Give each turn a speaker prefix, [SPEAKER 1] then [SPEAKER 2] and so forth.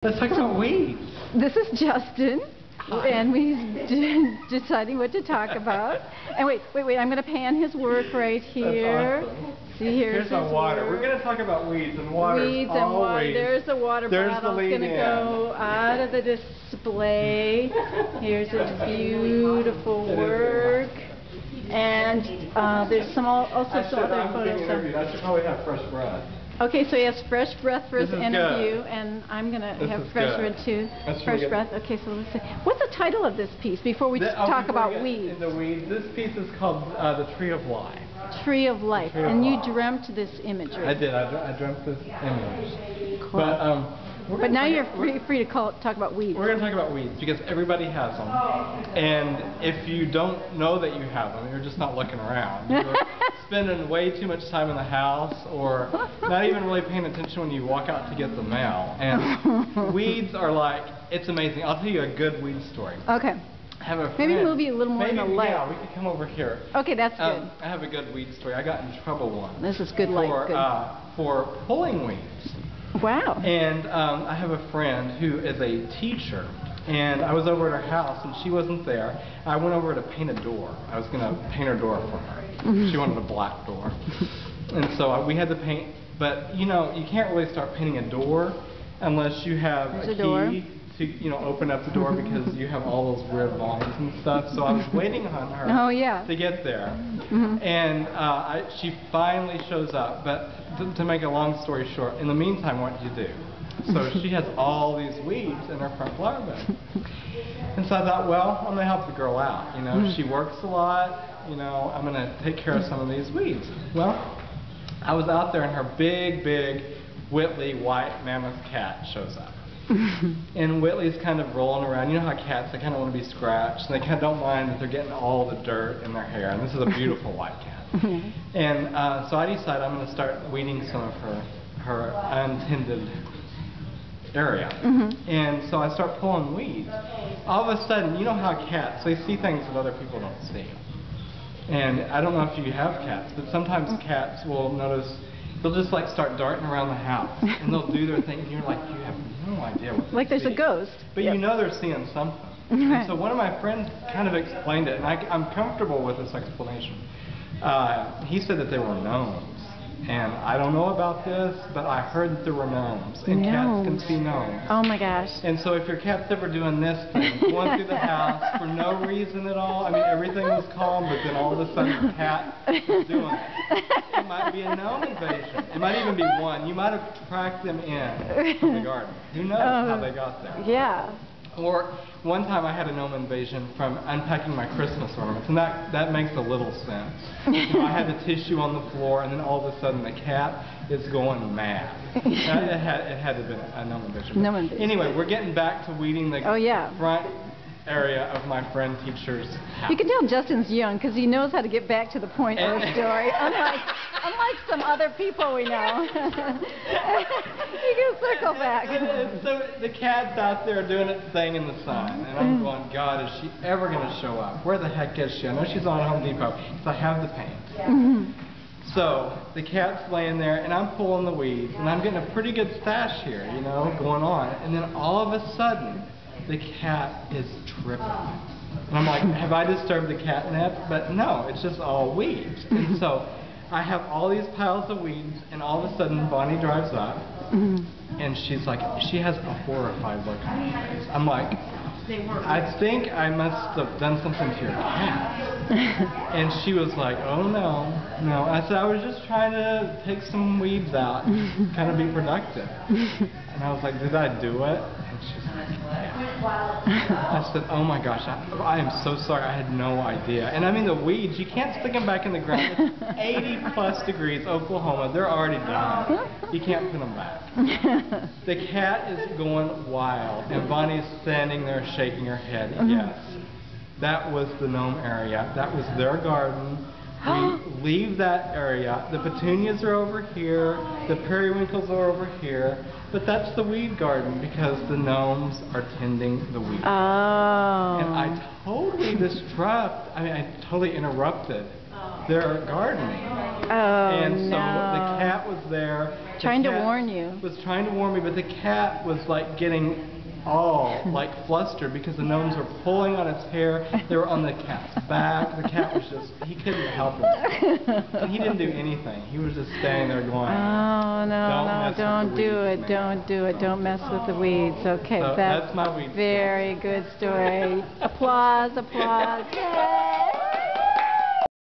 [SPEAKER 1] Let's talk about weeds.
[SPEAKER 2] This is Justin,
[SPEAKER 1] Hi.
[SPEAKER 2] and we're deciding what to talk about. And wait, I'm going to pan his work right here.
[SPEAKER 1] That's awesome.
[SPEAKER 2] See, here's
[SPEAKER 1] my
[SPEAKER 2] his
[SPEAKER 1] water.
[SPEAKER 2] work.
[SPEAKER 1] We're going to talk about weeds and water.
[SPEAKER 2] Weeds and water. There's the water bottle. It's going to go out of the display. Here's his beautiful work. And there's also some other photos.
[SPEAKER 1] I should probably have fresh breath.
[SPEAKER 2] Okay, so he has fresh breath for his interview,
[SPEAKER 1] good.
[SPEAKER 2] and I'm going to have
[SPEAKER 1] is
[SPEAKER 2] fresh
[SPEAKER 1] good.
[SPEAKER 2] breath too.
[SPEAKER 1] That's
[SPEAKER 2] Fresh
[SPEAKER 1] really
[SPEAKER 2] breath. Okay, so let's see. What's the title of this piece before we talk about weeds?
[SPEAKER 1] In the weeds, this piece is called The Tree of Life.
[SPEAKER 2] Tree of Life.
[SPEAKER 1] Tree of
[SPEAKER 2] And you
[SPEAKER 1] Life.
[SPEAKER 2] dreamt this imagery.
[SPEAKER 1] I did. I dreamt this image.
[SPEAKER 2] Cool. But now you're free to talk about weeds.
[SPEAKER 1] We're going to talk about weeds because everybody has them. And if you don't know that you have them, you're just not looking around. You're spending way too much time in the house or not even really paying attention when you walk out to get the mail. And weeds are like, it's amazing. I'll tell you a good weed story.
[SPEAKER 2] Okay.
[SPEAKER 1] I have a friend.
[SPEAKER 2] Maybe move you a little more in the light.
[SPEAKER 1] Yeah, we could come over here.
[SPEAKER 2] Okay, that's good.
[SPEAKER 1] I have a good weed story. I got in trouble once.
[SPEAKER 2] This is good light.
[SPEAKER 1] For pulling weeds.
[SPEAKER 2] Wow.
[SPEAKER 1] And I have a friend who is a teacher, and I was over at her house, and she wasn't there. I went over to paint a door. I was going to paint her door for her. She wanted a black door. And so we had to paint, but you know, you can't really start painting a door unless you have a key to, you know, open up the door because you have all those weird lines and stuff. So I was waiting on her to get there. And she finally shows up, but to make a long story short, in the meantime, what do you do? So she has all these weeds in her front flower bed. And so I thought, well, I'm going to help the girl out. You know, she works a lot. You know, I'm going to take care of some of these weeds. Well, I was out there and her big Whitley white mammoth cat shows up. And Whitley's kind of rolling around. You know how cats, they kind of want to be scratched. And they kind of don't mind that they're getting all the dirt in their hair. And this is a beautiful white cat. And so I decided I'm going to start weeding some of her untended area. And so I start pulling weeds. All of a sudden, you know how cats, they see things that other people don't see. And I don't know if you have cats, but sometimes cats will notice, they'll just like start darting around the house. And they'll do their thing, and you're like, you have no idea what
[SPEAKER 2] like there's a ghost.
[SPEAKER 1] But you know they're seeing something. And so one of my friends kind of explained it, and I'm comfortable with this explanation. He said that they were gnomes. And I don't know about this, but I heard that there were gnomes. And cats can see gnomes.
[SPEAKER 2] Oh my gosh.
[SPEAKER 1] And so if your cat's ever doing this thing, going through the house for no reason at all, I mean everything was calm, but then all of a sudden the cat is doing it. It might be a gnome invasion. It might even be one. You might have tracked them in from the garden. Who knows how they got there?
[SPEAKER 2] Yeah.
[SPEAKER 1] Or one time I had a gnome invasion from unpacking my Christmas ornaments, and that makes a little sense. You know, I had the tissue on the floor, and then all of a sudden the cat is going mad. It had to have been a gnome invasion. Anyway, we're getting back to weeding the front area of my friend teacher's house.
[SPEAKER 2] You can tell Justin's young because he knows how to get back to the point of the story, unlike some other people we know. You can circle back.
[SPEAKER 1] So the cat's out there doing its thing in the sun, and I'm going, God, is she ever going to show up? Where the heck is she? I know she's on Home Depot because I have the paint. So the cat's laying there, and I'm pulling the weeds, and I'm getting a pretty good stash here, you know, going on. And then all of a sudden, the cat is tripping. And I'm like, have I disturbed the catnip? But no, it's just all weeds. And so I have all these piles of weeds, and all of a sudden Bonnie drives up, and she's like, she has a horrified look on her face. I'm like, I think I must have done something to your cat. And she was like, oh no. I said, I was just trying to take some weeds out, kind of be productive. And I was like, did I do it? And she's like, yeah. I said, oh my gosh, I am so sorry, I had no idea. And I mean the weeds, you can't stick them back in the ground. It's 80 plus degrees, Oklahoma, they're already done. You can't put them back. The cat is going wild, and Bonnie's standing there shaking her head. Yes, that was the gnome area. That was their garden. We leave that area. The petunias are over here. The periwinkles are over here. But that's the weed garden because the gnomes are tending the weeds. Oh. And I totally interrupted they're gardening.
[SPEAKER 2] Oh,
[SPEAKER 1] and so
[SPEAKER 2] no.
[SPEAKER 1] the cat was there.
[SPEAKER 2] Trying to warn you.
[SPEAKER 1] Was trying to warn me, but the cat was like getting all like flustered because the gnomes were pulling on its hair. They were on the cat's back. The cat was just, he couldn't help himself. And he didn't do anything. He was just standing there going,
[SPEAKER 2] oh, no, don't do it,
[SPEAKER 1] man.
[SPEAKER 2] don't do it, don't mess with the weeds. Okay,
[SPEAKER 1] So that's my weed
[SPEAKER 2] very good story. Applause, applause, yay!